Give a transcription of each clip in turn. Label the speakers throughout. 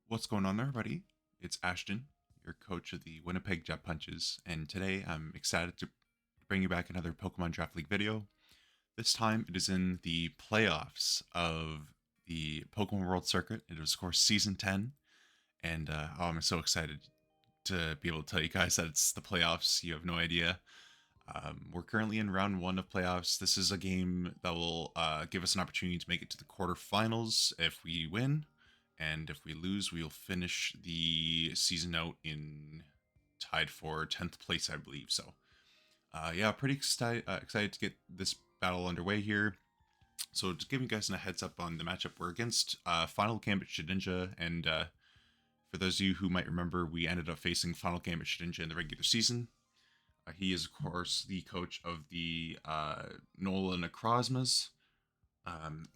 Speaker 1: What's going on, everybody? It's Ashton, your coach of the Winnipeg Jet Punches, and today I'm excited to bring you back another Pokemon Draft League video. This time it is in the playoffs of the Pokemon World Circuit. It is, of course, Season 10, and I'm so excited to be able to tell you guys that it's the playoffs. You have no idea. We're currently in round one of playoffs. This is a game that will give us an opportunity to make it to the quarterfinals if we win, and if we lose, we'll finish the season out in tied for 10th place, I believe. So, yeah, pretty excited to get this battle underway here. So, just giving you guys a heads up on the matchup, we're against finalGambitShedinja, and for those of you who might remember, we ended up facing finalGambitShedinja in the regular season. He is, of course, the coach of the Nola Necrozmas. And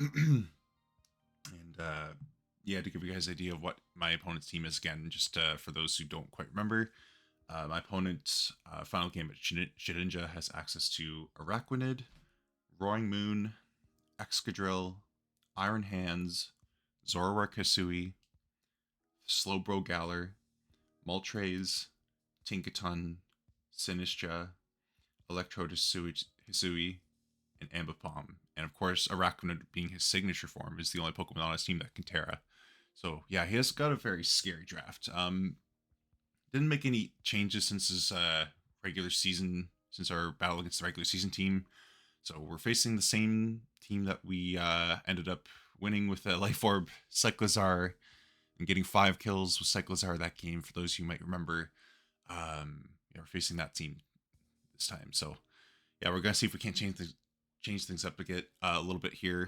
Speaker 1: yeah, to give you guys an idea of what my opponent's team is, again, just for those who don't quite remember, my opponent's final game at Shedinja has access to Araquanid, Roaring Moon, Excadrill, Iron Hands, Zoroark Hisui, Slowbro Galar, Moltres, Tinkaton, Sinistcha, Electrode Hisui, and Ambipom. And of course, Araquanid being his signature form is the only Pokemon on his team that can Terra. So yeah, he has got a very scary draft. Didn't make any changes since his regular season, since our battle against the regular season team. So we're facing the same team that we ended up winning with Life Orb, Cyclizar, and getting 5 kills with Cyclizar that game. For those who might remember, we're facing that team this time. So yeah, we're gonna see if we can't change things up a little bit here.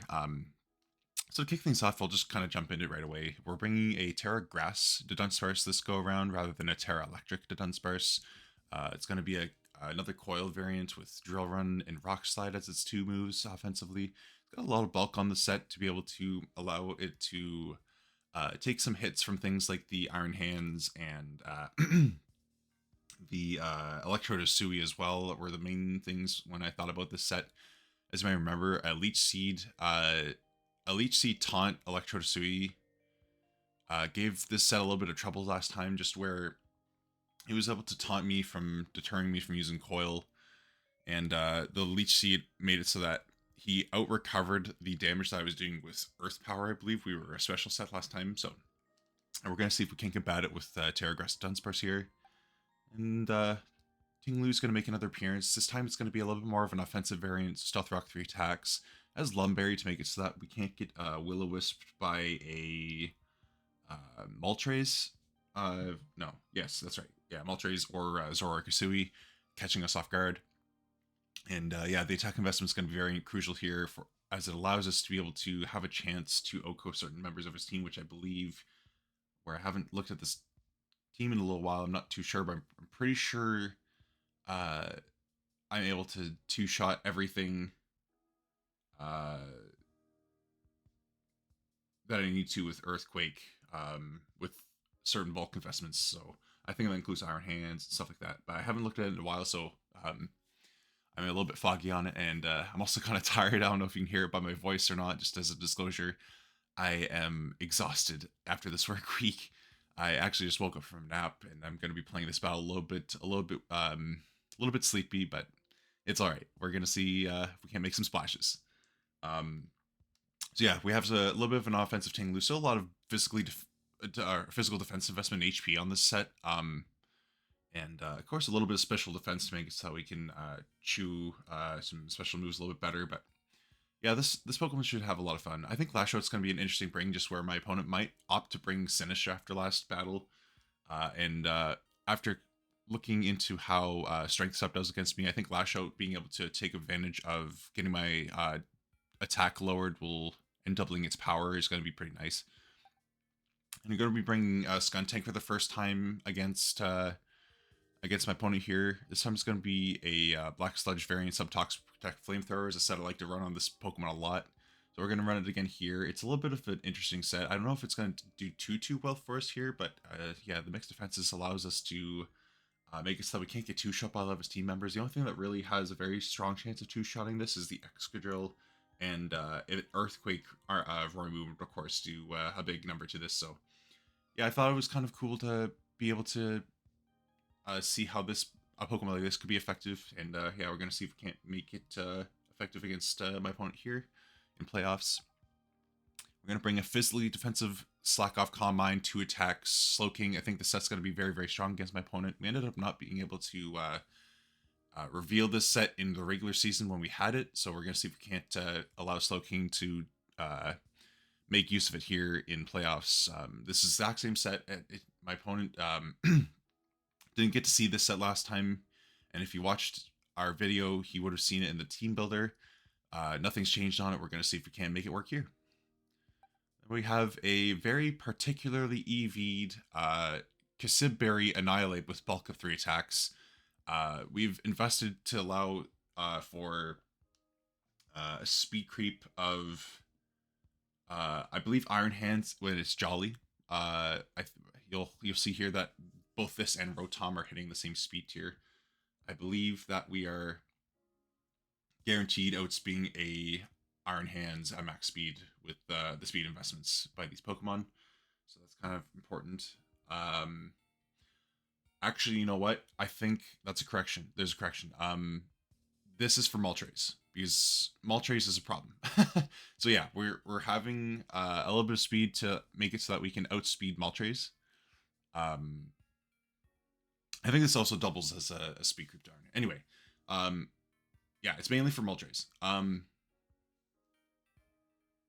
Speaker 1: So to kick things off, I'll just kind of jump into it right away. We're bringing a Terra Grass Dunsparce this go around rather than a Terra Electric Dunsparce. It's going to be another Coil variant with Drill Run and Rock Slide as its 2 moves offensively. It's got a lot of bulk on the set to be able to allow it to take some hits from things like the Iron Hands and the Electrode Sui as well were the main things when I thought about this set. As you may remember, a Leech Seed Taunt Electrode Sui gave this set a little bit of trouble last time, just where he was able to taunt me from deterring me from using Coil, and the Leech Seed made it so that he out recovered the damage that I was doing with Earth Power. I believe we were a special set last time, so we're gonna see if we can combat it with Terra Grass Dunsparce here. And Tinglu's going to make another appearance. This time it's going to be a little bit more of an offensive variant. Stealth Rock 3 attacks. As Lumberry to make it so that we can't get Will-O-Wisp by a Moltres. No, yes, that's right. Yeah, Moltres or Zoroark Hisui catching us off guard. And yeah, the attack investment is going to be very crucial here for as it allows us to be able to have a chance to OHKO certain members of his team, which I believe, where I haven't looked at this team in a little while, I'm not too sure, but I'm pretty sure I'm able to 2-shot everything that I need to with Earthquake with certain bulk investments. So I think that includes Iron Hands and stuff like that. But I haven't looked at it in a while, so I'm a little bit foggy on it, and I'm also kind of tired. I don't know if you can hear it by my voice or not. Just as a disclosure, I am exhausted after this work week. I actually just woke up from a nap, and I'm going to be playing this battle a little bit sleepy, but it's all right. We're going to see if we can make some splashes. So yeah, we have a little bit of an offensive Tinglu, so a lot of physical defense investment HP on this set. And of course, a little bit of special defense to make it so we can chew some special moves a little bit better. But yeah, this Pokemon should have a lot of fun. I think Lashout's going to be an interesting bring, just where my opponent might opt to bring Sinistcha after last battle. And after looking into how Strength Sub does against me, I think Lashout being able to take advantage of getting my attack lowered and doubling its power is going to be pretty nice. And I'm going to be bringing Skuntank for the first time against my opponent here. This time it's going to be a Black Sludge variant Subtoxic Protect Flamethrower. As a set I like to run on this Pokemon a lot. So we're going to run it again here. It's a little bit of an interesting set. I don't know if it's going to do too well for us here, but yeah, the mixed defenses allows us to make it so that we can't get 2-shot by a lot of his team members. The only thing that really has a very strong chance of 2-shotting this is the Excadrill, and Earthquake Roaring Movement, of course, do a big number to this. So yeah, I thought it was kind of cool to be able to see how this a Pokemon like this could be effective, and yeah, we're gonna see if we can't make it effective against my opponent here in playoffs. We're gonna bring a physically defensive Slack Off Calm Mind, 2 attacks, Slowking. I think the set's gonna be very, very strong against my opponent. We ended up not being able to reveal this set in the regular season when we had it, so we're gonna see if we can't allow Slowking to make use of it here in playoffs. This is the exact same set. My opponent didn't get to see this set last time, and if you watched our video, he would have seen it in the team builder. Nothing's changed on it. We're going to see if we can make it work here. We have a very particularly EV'd Kasibberry Annihilate with bulk of 3 attacks. We've invested to allow for a speed creep of, I believe, Iron Hands when it's Jolly. You'll see here that both this and Rotom are hitting the same speed tier. I believe that we are guaranteed outspeeding a Iron Hands at max speed with the speed investments by these Pokemon. So that's kind of important. Actually, you know what? I think that's a correction. There's a correction. This is for Moltres because Moltres is a problem. So yeah, we're having a little bit of speed to make it so that we can outspeed Moltres. I think this also doubles as a speed creep darn. Anyway, yeah, it's mainly for Moltres.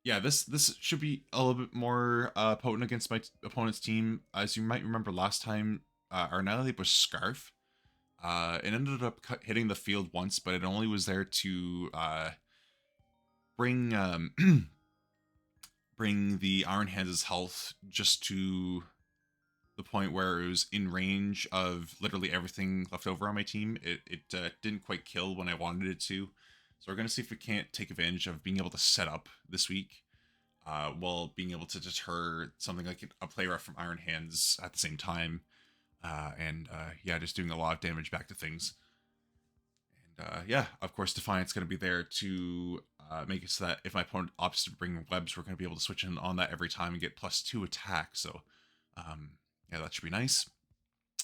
Speaker 1: Yeah, this should be a little bit more potent against my opponent's team. As you might remember last time, our Annihilate was Scarf. It ended up hitting the field once, but it only was there to bring bring the Iron Hands' health just to the point where it was in range of literally everything left over on my team. It didn't quite kill when I wanted it to. So we're going to see if we can't take advantage of being able to set up this week while being able to deter something like a play rough from Iron Hands at the same time. Yeah, just doing a lot of damage back to things. And yeah, of course, Defiant's going to be there to make it so that if my opponent opts to bring webs, we're going to be able to switch in on that every time and get +2 attack. So yeah, that should be nice.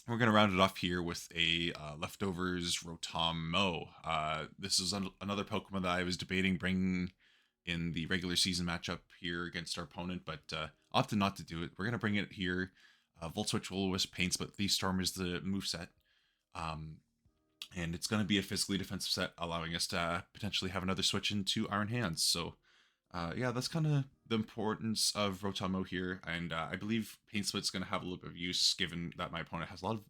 Speaker 1: We're going to round it off here with a Leftovers Rotom-Mo. This is another Pokemon that I was debating bringing in the regular season matchup here against our opponent, but opted not to do it. We're going to bring it here. Volt Switch, Will-O-Wisp, Pain Split, Thief Storm is the moveset. And it's going to be a physically defensive set, allowing us to potentially have another switch into Iron Hands. So yeah, that's kind of the importance of Rotom-Mo here, and I believe Pain Split's going to have a little bit of use, given that my opponent has a lot of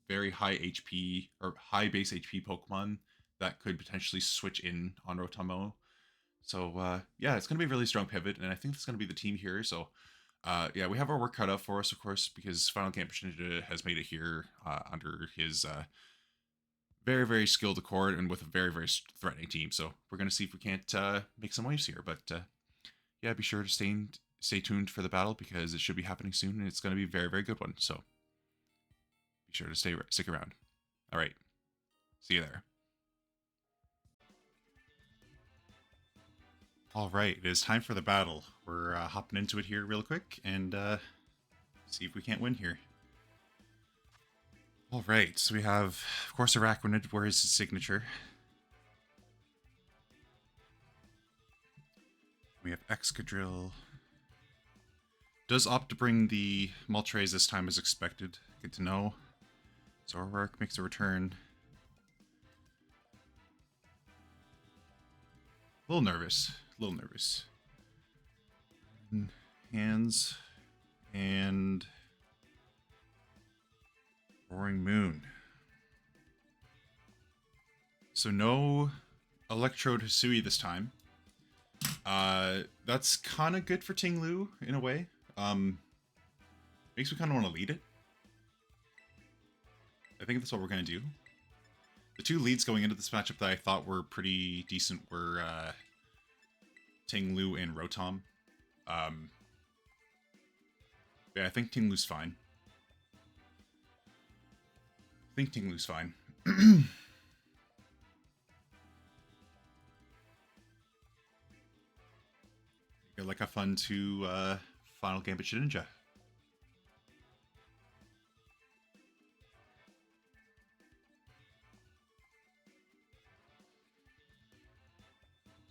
Speaker 1: very high HP, or high base HP Pokemon that could potentially switch in on Rotom-Mo. So yeah, it's going to be a really strong pivot, and I think it's going to be the team here. So yeah, we have our work cut out for us, of course, because finalGambitShedinja has made it here under his very, very skilled Accord and with a very, very threatening team. So we're going to see if we can't make some waves here. But yeah, be sure to stay tuned for the battle because it should be happening soon, and it's going to be a very, very good one. So be sure to stick around. All right. See you there. All right. It is time for the battle. We're hopping into it here real quick and see if we can't win here. All right, so we have, of course, Araquanid. Where is his signature? We have Excadrill. Does opt to bring the Moltres this time as expected. Good to know. Zoroark makes a return. A little nervous. Hands and Roaring Moon. So no Electrode Hisui this time. That's kind of good for Ting-Lu in a way. Makes me kind of want to lead it. I think that's what we're going to do. The two leads going into this matchup that I thought were pretty decent were Ting-Lu and Rotom. Yeah, I think Ting-Lu's fine. Like a fun to finalGambitShedinja.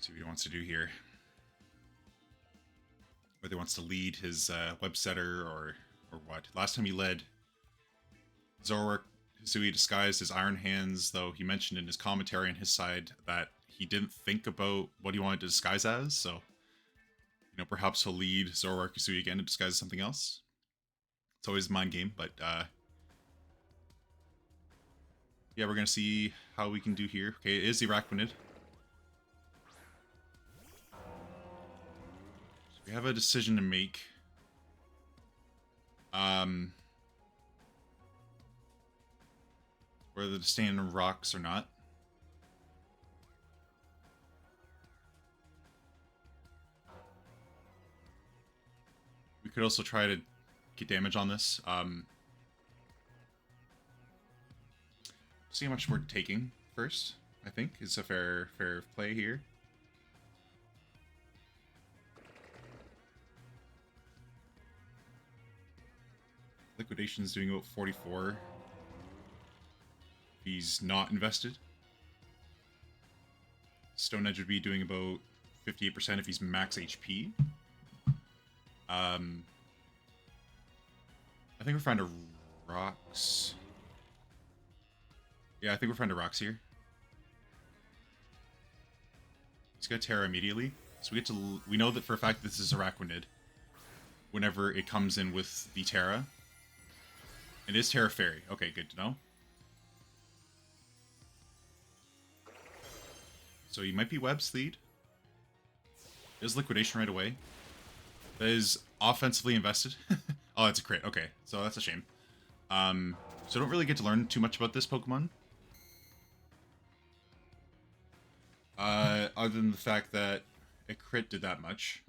Speaker 1: See what he wants to do here. Whether he wants to lead his web setter or what. Last time he led, Zoroark Hisui disguised his Iron Hands, though he mentioned in his commentary on his side that he didn't think about what he wanted to disguise as, so, you know, perhaps he'll lead Zoroark Hisui again to disguise as something else. It's always a mind game, but, yeah, we're gonna see how we can do here. Okay, it is the Araquanid. So we have a decision to make. Whether to stay in rocks or not. We could also try to get damage on this. See how much we're taking first, I think, is a fair play here. Liquidation's doing about 44. He's not invested. Stone Edge would be doing about 58% if he's max HP. I think we're fine to rocks. Yeah, I think we're fine to rocks here. He's gonna Terra immediately. So we know that for a fact this is Araquanid. Whenever it comes in with the Terra. It is Terra Fairy. Okay, good to know. So you might be web sleed. There's liquidation right away. That is offensively invested. Oh, it's a crit. Okay, so that's a shame. So I don't really get to learn too much about this Pokemon. Other than the fact that a crit did that much.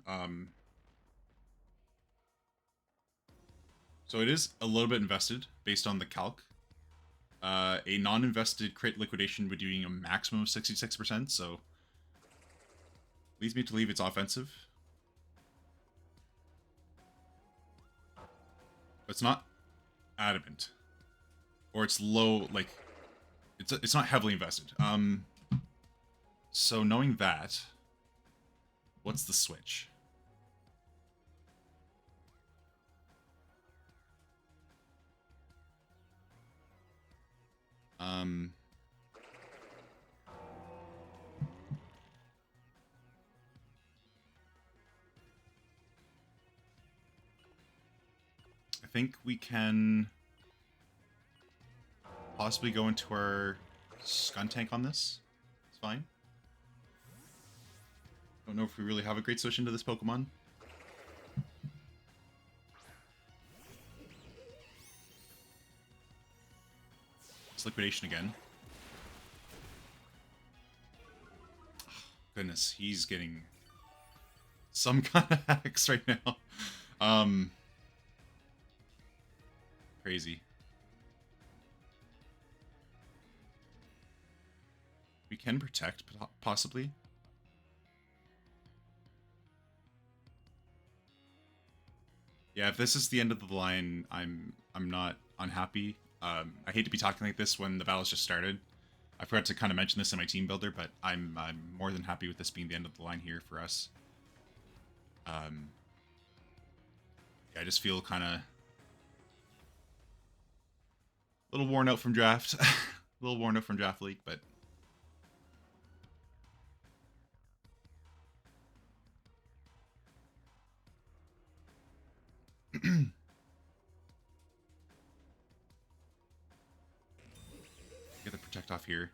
Speaker 1: So it is a little bit invested based on the calc. A non-invested crit liquidation would be doing a maximum of 66%, so leads me to believe it's offensive. But it's not adamant. Or it's low, like, it's not heavily invested. So knowing that, what's the switch? I think we can possibly go into our Skuntank on this. It's fine. Don't know if we really have a great switch into this Pokemon. It's Liquidation again. Oh, goodness, he's getting some kind of hacks right now. Crazy. We can protect, possibly. Yeah, if this is the end of the line, I'm not unhappy. I hate to be talking like this when the battle's just started. I forgot to kind of mention this in my team builder, but I'm more than happy with this being the end of the line here for us. Yeah, I just feel kind of a little worn out from draft. A little worn out from draft league, but get the protect off here.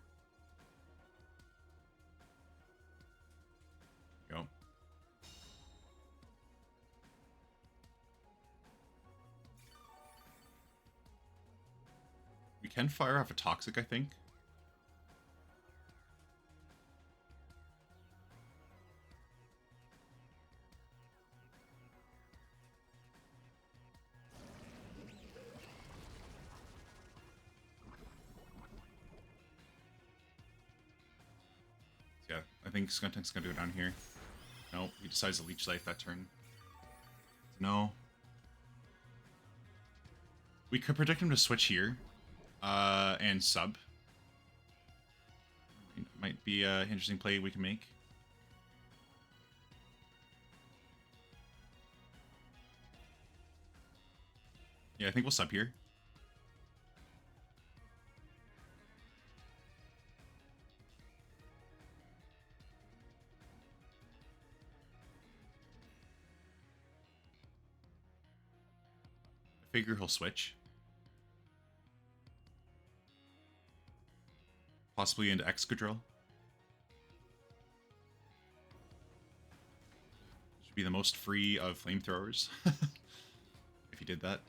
Speaker 1: Go. We can fire off a toxic, I think. Yeah, I think Skuntank's gonna go down here. Nope, he decides to Leech Life that turn. No. We could predict him to switch here. And sub. It might be an interesting play we can make. Yeah, I think we'll sub here. I figure he'll switch. Possibly into Excadrill. Should be the most free of flamethrowers. If he did that.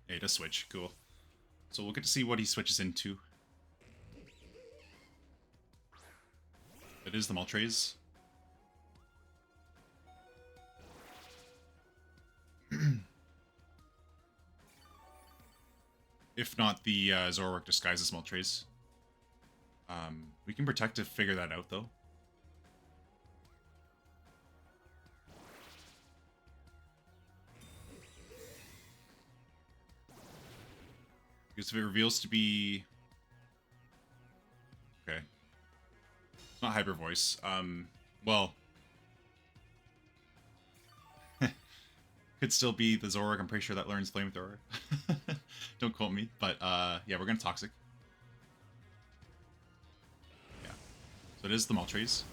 Speaker 1: Yeah, he does switch. Cool. So we'll get to see what he switches into. It is the Moltres. If not, the Zoroark disguises Moltres. We can protect to figure that out, though. Because if it reveals to be... Okay. It's not Hyper Voice. Well... Could still be the Zoroark. I'm pretty sure that learns Flamethrower. Don't quote me. But, yeah, we're going to Toxic. Yeah. So it is the Moltres.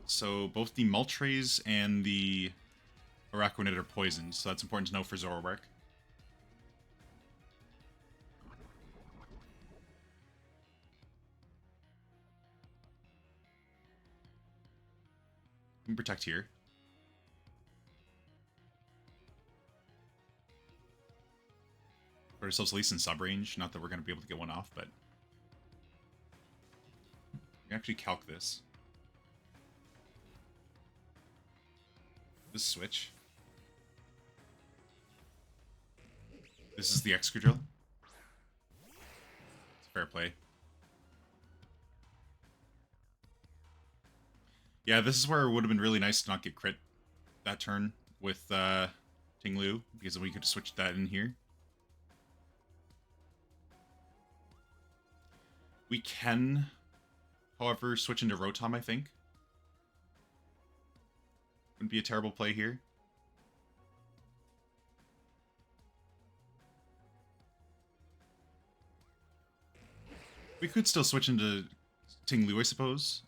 Speaker 1: So both the Moltres and the Araquanid are poisoned, so that's important to know for Zoroark. We can protect here. Put ourselves at least in sub-range. Not that we're going to be able to get one off, but... We can actually calc this. This switch. This is the Excadrill. It's fair play. Yeah, this is where it would have been really nice to not get crit that turn with Ting-Lu, because we could have switched that in here. We can, however, switch into Rotom, I think. Wouldn't be a terrible play here. We could still switch into Ting-Lu, I suppose.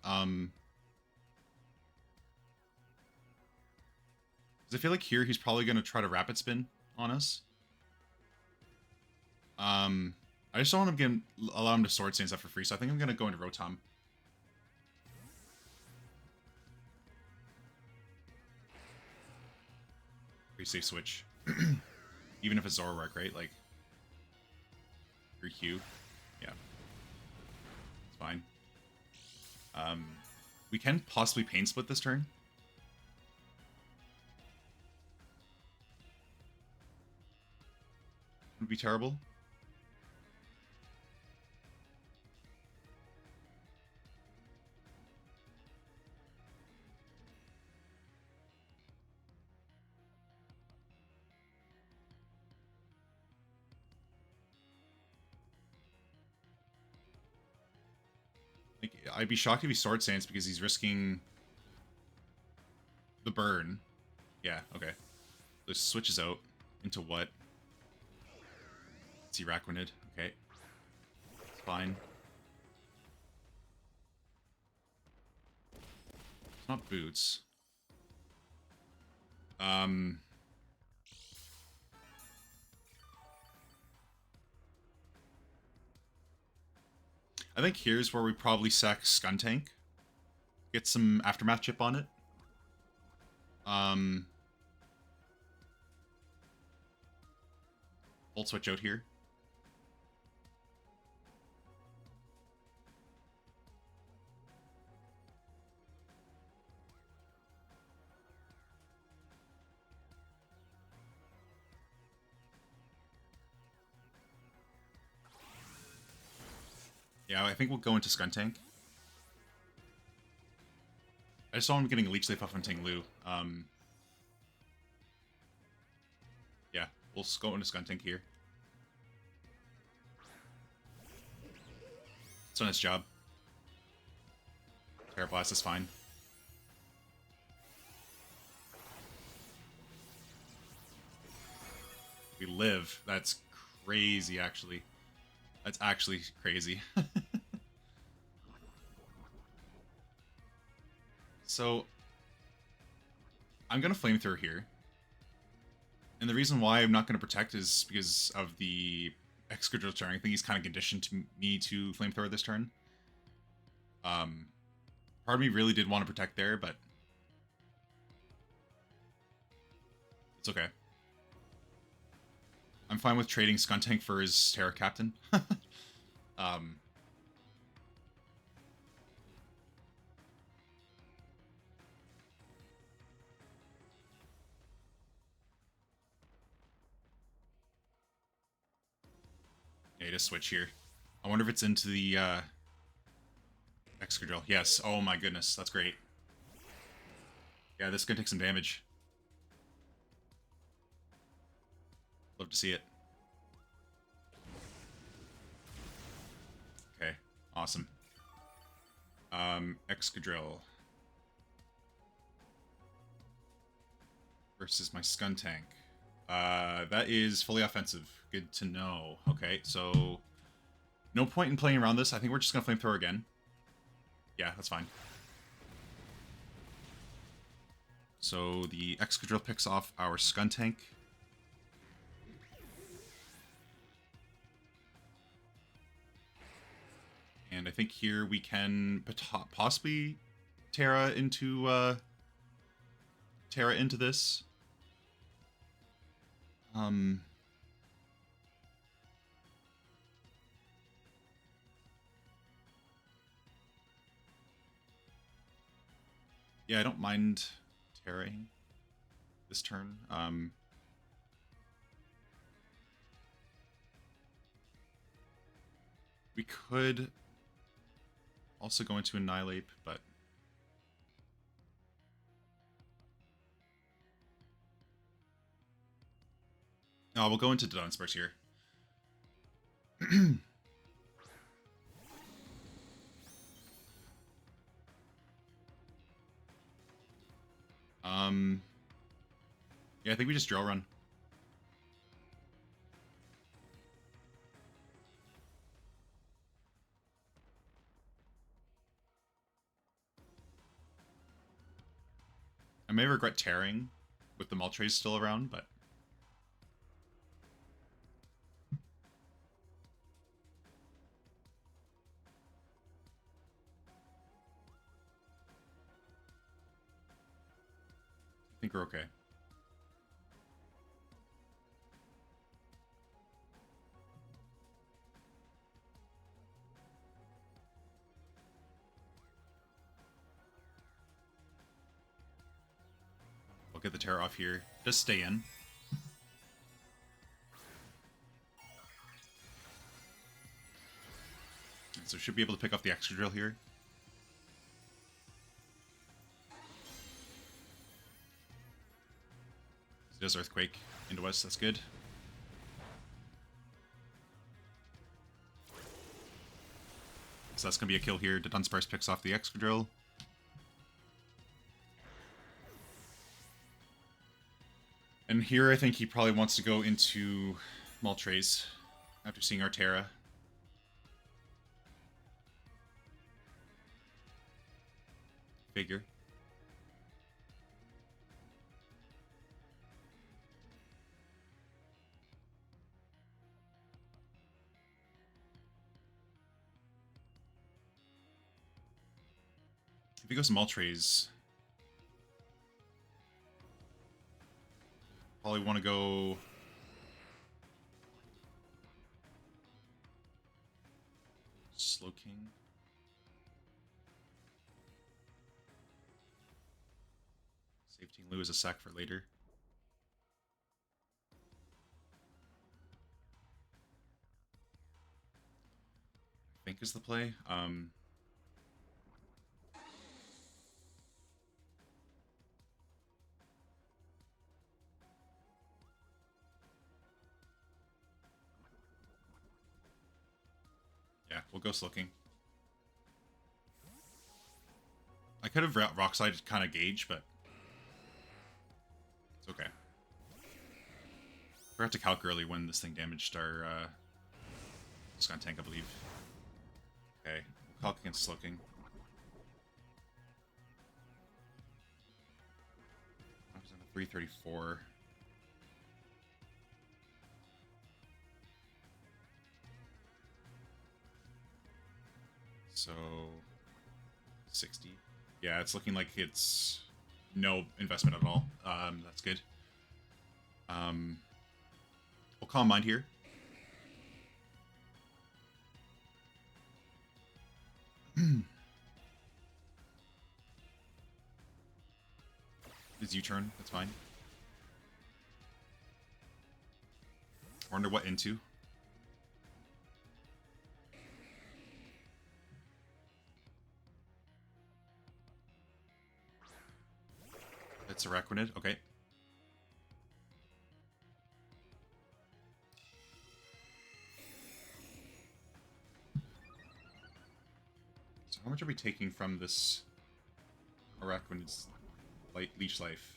Speaker 1: Because I feel like here he's probably going to try to Rapid Spin on us. I just don't want to allow him to Sword Stance that for free, so I think I'm going to go into Rotom. Pretty safe switch. Even if it's Zoroark, right? Like, your Q. Yeah. It's fine. We can possibly Pain Split this turn. Would be terrible. Like, I'd be shocked if he Sword Stance because he's risking the burn. Yeah, okay. This switches out into what? It's Araquanid. Okay. It's fine. It's not Boots. I think here's where we probably sack Skuntank. Get some Aftermath chip on it. Volt switch out here. Yeah, I think we'll go into Skuntank. I just saw him getting a Leech Life off on Tinglu. Yeah, we'll go into Skuntank here. It's done its job. Terra Blast is fine. We live. That's crazy, actually. That's actually crazy. So, I'm going to Flamethrower here. And the reason why I'm not going to Protect is because of the Excadrill turn. I think he's kind of conditioned to me to Flamethrower this turn. Part of me really did want to Protect there, but it's okay. I'm fine with trading Skuntank for his Terra Captain. Yeah, just switch here. I wonder if it's into the Excadrill. Yes. Oh my goodness, that's great. Yeah, this is gonna take some damage. Love to see it. Okay, awesome. Excadrill versus my Skuntank. That is fully offensive. Good to know. Okay, so no point in playing around this. I think we're just gonna Flamethrower again. Yeah, that's fine. So the Excadrill picks off our Skuntank. And I think here we can possibly Terra into this. Yeah, I don't mind Terraing this turn. We could also go into Annihilate, but no, we'll go into Dunsparce here. Yeah, I think we just Drill Run. I may regret tearing with the Moltres still around, but I think we're okay. We'll get the Terra off here. Just stay in. So should be able to pick off the Excadrill here. He does Earthquake into us, that's good. So that's going to be a kill here. The Dunsparce picks off the Excadrill. And here I think he probably wants to go into Moltres after seeing our Terra. Figure. If he goes to Moltres, probably want to go Slowking. Save Ting Lu as a sack for later. I think is the play. Yeah, we'll go Slooking. I could have Rock Slide to kind of gauge, but it's okay. Forgot to calc early when this thing damaged our Sky Tank, I believe. Okay, we'll calc against Slooking. I was on a 334. So 60. Yeah, it's looking like it's no investment at all. That's good. We'll Calm Mind here. His U-turn, that's fine. I wonder what into. It's a Araquanid, okay. So how much are we taking from this Araquanid's Leech Life?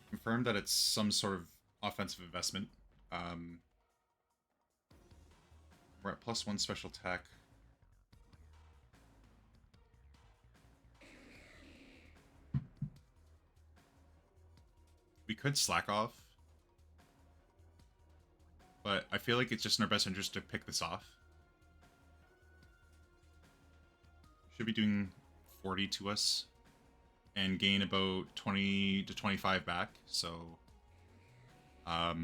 Speaker 1: Confirm that it's some sort of offensive investment. We're at +1 special attack. We could slack off, but I feel like it's just in our best interest to pick this off. Should be doing 40 to us and gain about 20 to 25 back, so yeah,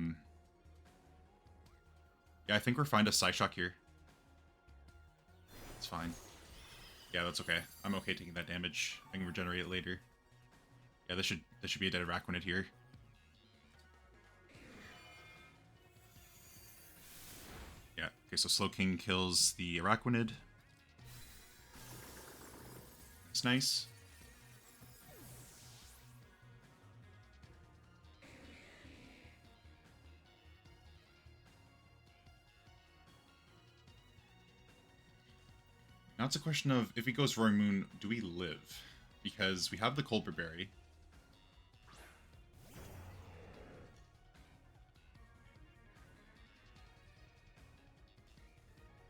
Speaker 1: I think we're fine to Psyshock here. It's fine. Yeah, that's okay. I'm okay taking that damage. I can regenerate it later. Yeah, this should be a dead Araquanid here. Yeah, okay, so Slowking kills the Araquanid. It's nice. Now it's a question of, if he goes Roaring Moon, do we live? Because we have the Colbur Berry.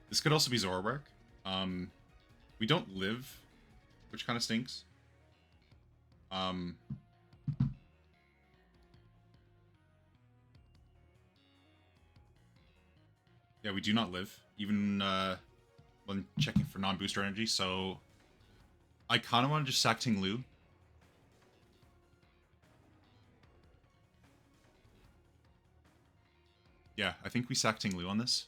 Speaker 1: This could also be Zoroark. We don't live, which kind of stinks. Yeah, we do not live, even when checking for non-booster energy, so I kind of want to just sack Ting Lu. Yeah, I think we sack Ting Lu on this.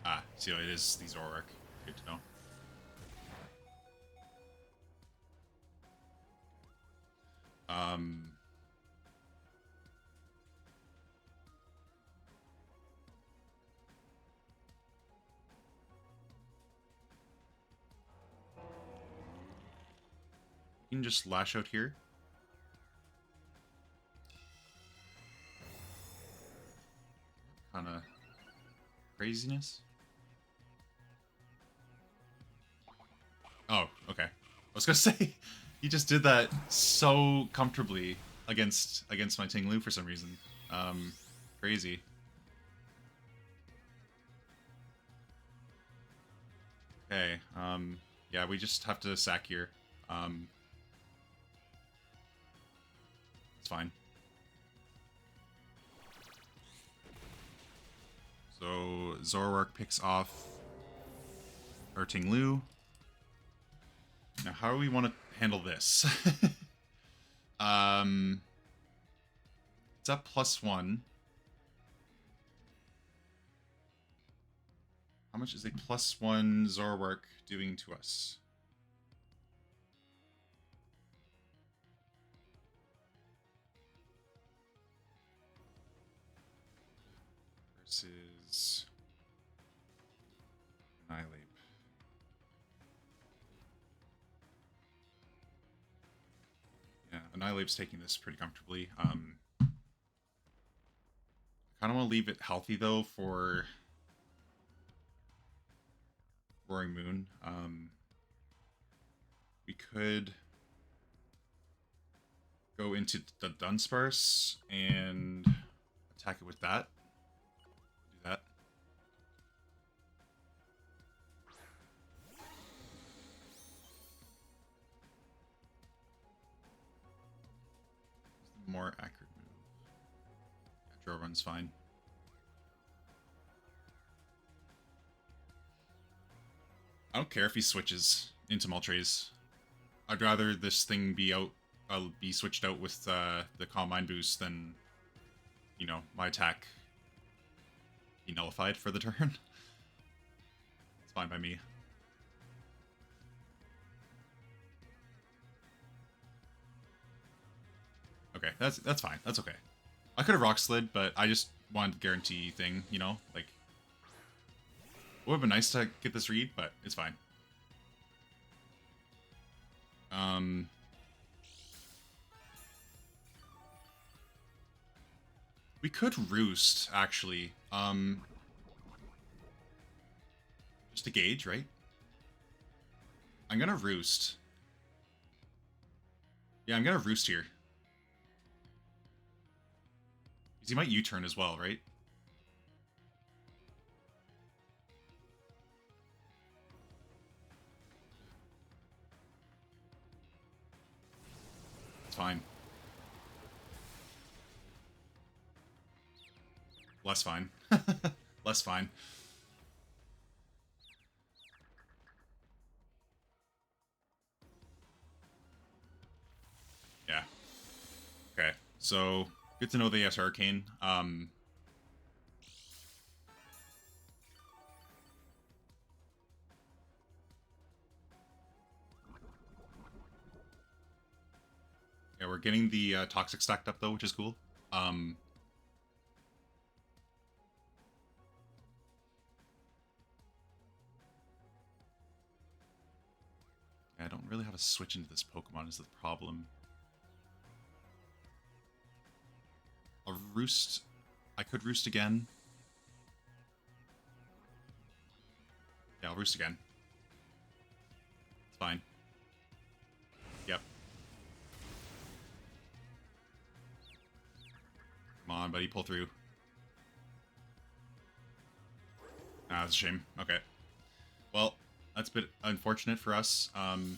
Speaker 1: Ah, so it is the Zoroark. Good to know. You can just lash out here. Kind of craziness. Oh, okay. I was gonna say, he just did that so comfortably against my Ting Lu for some reason. Crazy. Okay, yeah, we just have to sack here. It's fine. So Zoroark picks off our Ting Lu. Now, how do we want to handle this? It's up +1. How much is a +1 Zorwark doing to us? Versus Annihilate. Yeah, Annihilate's taking this pretty comfortably. I kind of want to leave it healthy though for Roaring Moon. We could go into the Dunsparce and attack it with that. Do that. More accurate move. Yeah, draw run's fine. I don't care if he switches into Moltres. I'd rather this thing be out, be switched out with the Calm Mind boost than, you know, my attack be nullified for the turn. It's fine by me. Okay, that's fine. That's okay. I could have Rock Slid, but I just wanted the guarantee thing, you know? Like, it would have been nice to get this read, but it's fine. We could Roost, actually. Just to gauge, right? I'm gonna Roost. Yeah, I'm gonna Roost here. Because he might U-turn as well, right? It's fine. Less fine. Less fine. Yeah. Okay. So, good to know they has Hurricane. Yeah, we're getting the Toxic stacked up, though, which is cool. Yeah, I don't really have a switch into this Pokemon is the problem. I'll Roost. I could Roost again. Yeah, I'll Roost again. It's fine. Yep. Come on, buddy, pull through. Ah, that's a shame. Okay. Well, that's a bit unfortunate for us. Because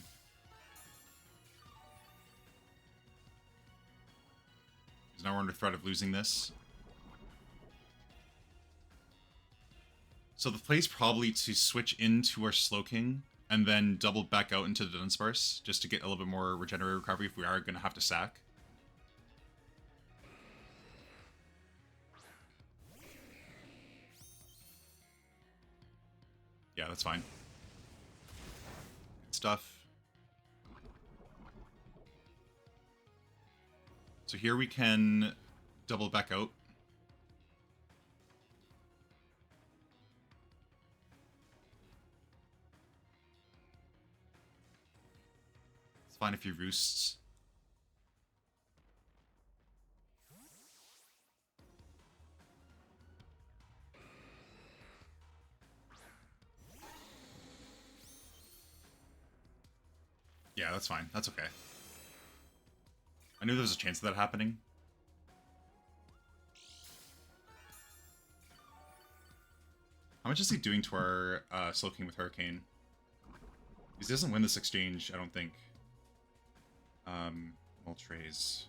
Speaker 1: now we're under threat of losing this. So the play is probably to switch into our Slowking and then double back out into the Dunsparce just to get a little bit more regenerative recovery if we are going to have to sack. Yeah, that's fine. Good stuff. So here we can double back out. It's fine if he roosts. Yeah, that's fine. That's okay. I knew there was a chance of that happening. How much is he doing to our Slowking with Hurricane? He doesn't win this exchange, I don't think. Moltres.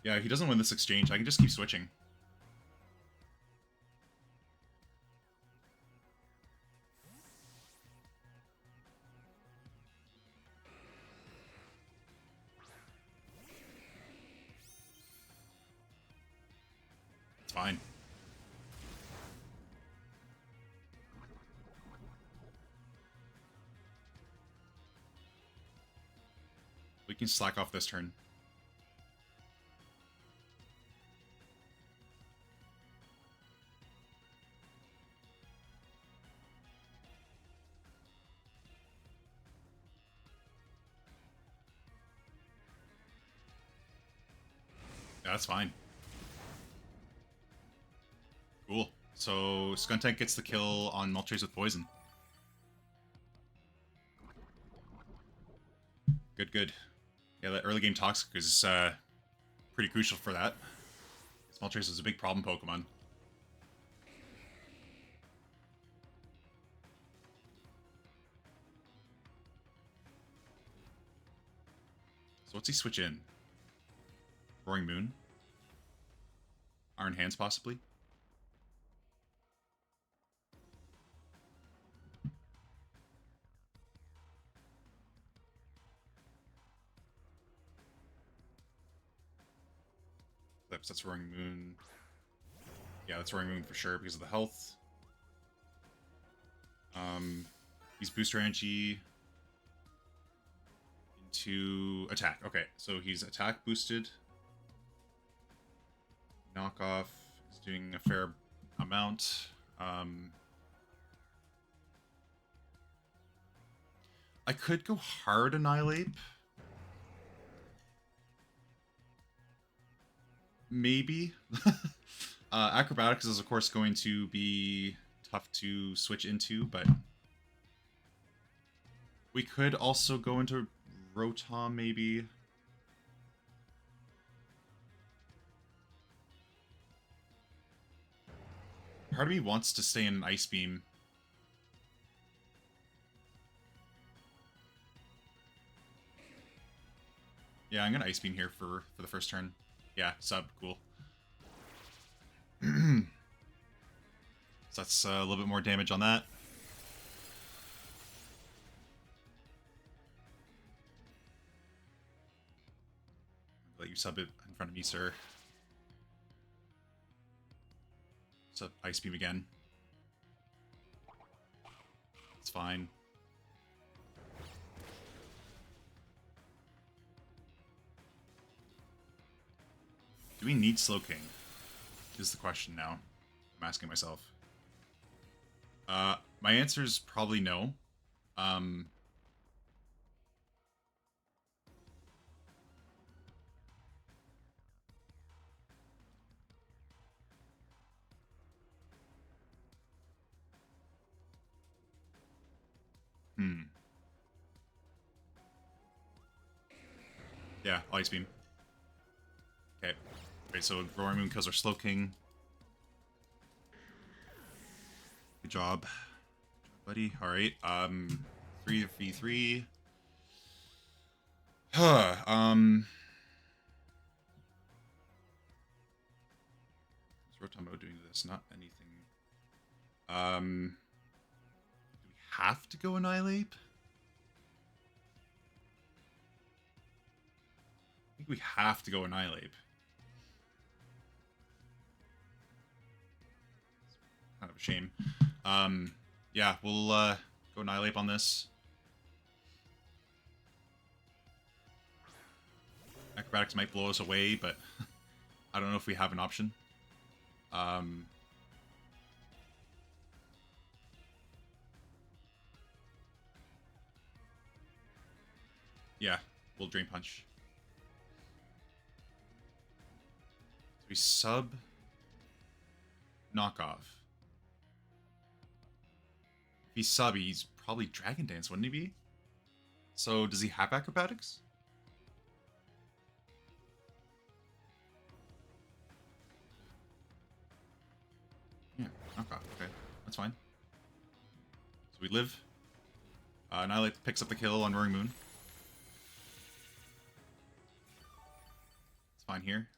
Speaker 1: Yeah, he doesn't win this exchange. I can just keep switching. It's fine. can slack off this turn. Yeah, that's fine. Cool. So Skuntank gets the kill on Moltres with poison. Good, good. Yeah, that early game Toxic is pretty crucial for that. Moltres is a big problem Pokemon. So what's he switch in? Roaring Moon? Iron Hands, possibly? That's Roaring Moon. Yeah, that's Roaring Moon for sure because of the health. He's Booster Energy into attack. Okay, so he's attack boosted. Knockoff is doing a fair amount. I could go hard Annihilate. Maybe. Acrobatics is, of course, going to be tough to switch into, but we could also go into Rotom, maybe. Part of me wants to stay in an Ice Beam. Yeah, I'm gonna Ice Beam here for the first turn. Yeah, sub, cool. So that's a little bit more damage on that. Let you sub it in front of me, sir. Sub Ice Beam again. It's fine. Do we need Slowking? Is the question now. I'm asking myself. My answer is probably no. Yeah, Ice Beam. Okay. Okay, so Roaring Moon kills our Slowking. Good job, buddy. Alright, 3v3. Huh, What's Rotamo doing to this? Not anything. Do we have to go Annihilate? I think we have to go Annihilate. Kind of a shame. Yeah, we'll go Annihilate on this. Acrobatics might blow us away, but I don't know if we have an option. Yeah, we'll Drain Punch. So we sub Knockoff. If he's sub, he's probably Dragon Dance, wouldn't he be? So does he have Acrobatics? Yeah, Knockoff, okay. That's fine. So we live. Annihilate picks up the kill on Roaring Moon. It's fine here.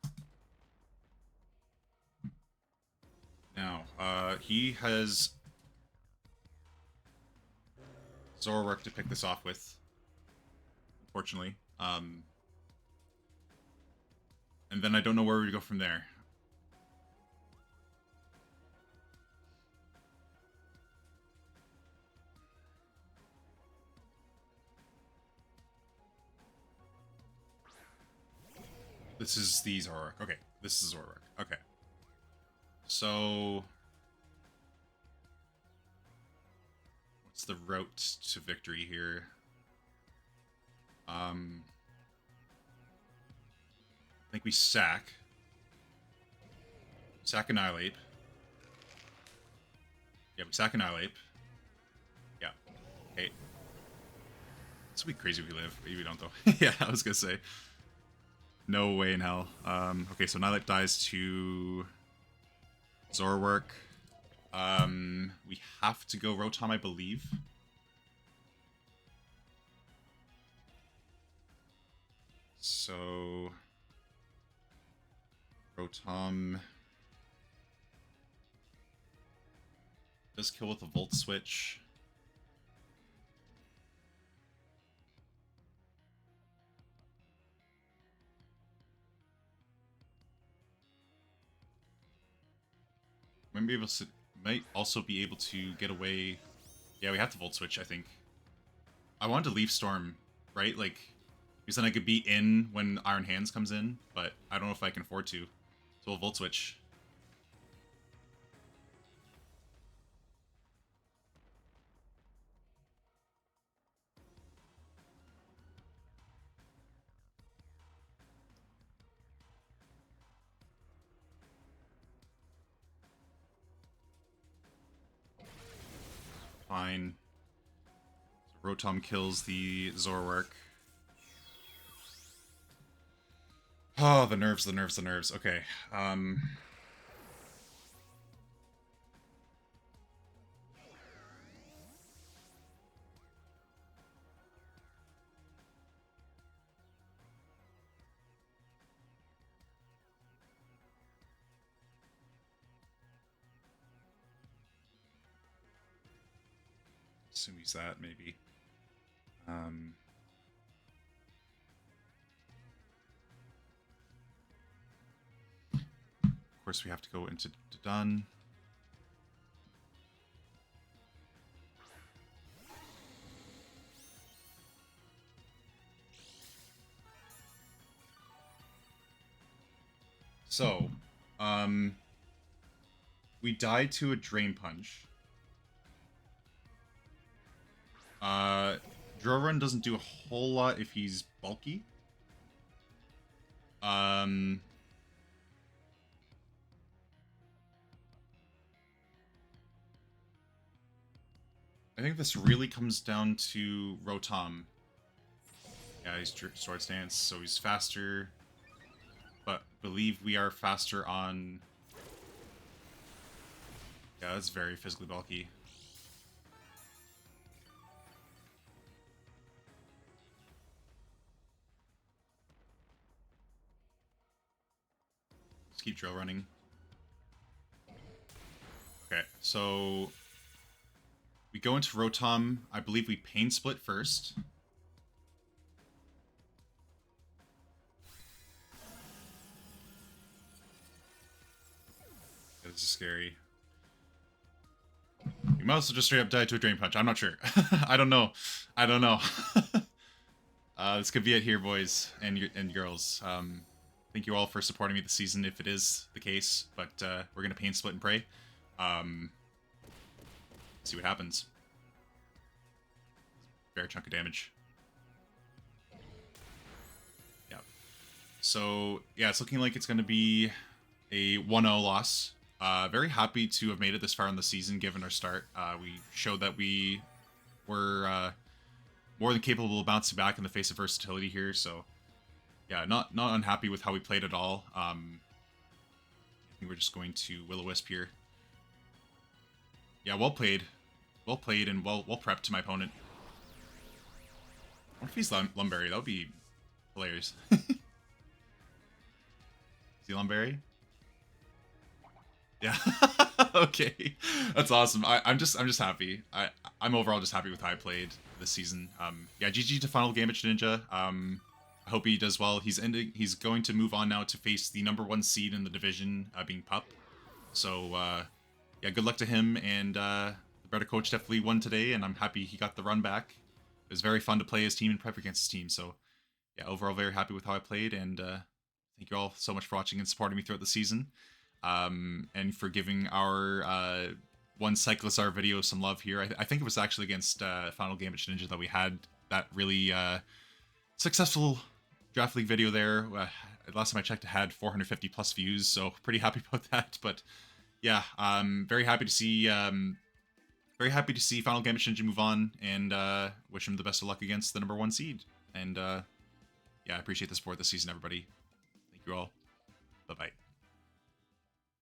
Speaker 1: Now, he has Zoroark to pick this off with, unfortunately. And then I don't know where we go from there. This is the Zoroark. Okay, this is Zoroark. Okay. So... what's the route to victory here? I think we sack. Sack Annihilate. Yeah, we sack Annihilate. Yeah. Okay. This would be crazy if we live. Maybe we don't, though. Yeah, I was gonna say. No way in hell. Okay, so Annihilate dies to Zoroark. We have to go Rotom, I believe. So... Rotom... does kill with a Volt Switch. Might also be able to get away. Yeah, we have to Volt Switch, I think. I wanted to leave Storm, right? Like, because then I could be in when Iron Hands comes in, but I don't know if I can afford to. So we'll Volt Switch. Fine. So Rotom kills the Zoroark. Oh, the nerves, the nerves, the nerves. Okay. Assume he's that, maybe. Of course, we have to go into done. So, we died to a Drain Punch. Drill Run doesn't do a whole lot if he's bulky. I think this really comes down to Rotom. Yeah, he's Sword Stance, so he's faster. But believe we are faster on... yeah, that's very physically bulky. Let's keep drill running. Okay, so... we go into Rotom. I believe we Pain Split first. This is scary. You might also just straight up die to a Drain Punch. I'm not sure. I don't know. I don't know. This could be it here, boys and girls. Thank you all for supporting me this season, if it is the case. But we're going to Pain Split and pray. See what happens. Fair chunk of damage. Yeah. So, yeah, it's looking like it's going to be a 1-0 loss. Very happy to have made it this far in the season, given our start. We showed that we were more than capable of bouncing back in the face of versatility here. So, yeah, not unhappy with how we played at all. I think we're just going to Will-O-Wisp here. Yeah, well played and well prepped to my opponent. What if he's Lumberry? That would be hilarious. Is he Lumberry? Yeah. Okay. That's awesome. I'm just happy. I'm overall just happy with how I played this season. Yeah, GG to finalGambitShedinja. I hope he does well. He's going to move on now to face the #1 seed in the division, being Pup. So yeah, good luck to him, and the better coach definitely won today, and I'm happy he got the run back. It was very fun to play his team and prep against his team, so yeah, overall very happy with how I played, and Thank you all so much for watching and supporting me throughout the season, and for giving our one cyclist our video some love here. I think it was actually against finalGambitShedinja that we had that really successful draft league video there. Last time I checked, it had 450 plus views, so pretty happy about that. But yeah, very happy to see finalGambitShedinja move on, and wish him the best of luck against the #1 seed. And yeah, I appreciate the support this season, everybody. Thank you all. Bye bye.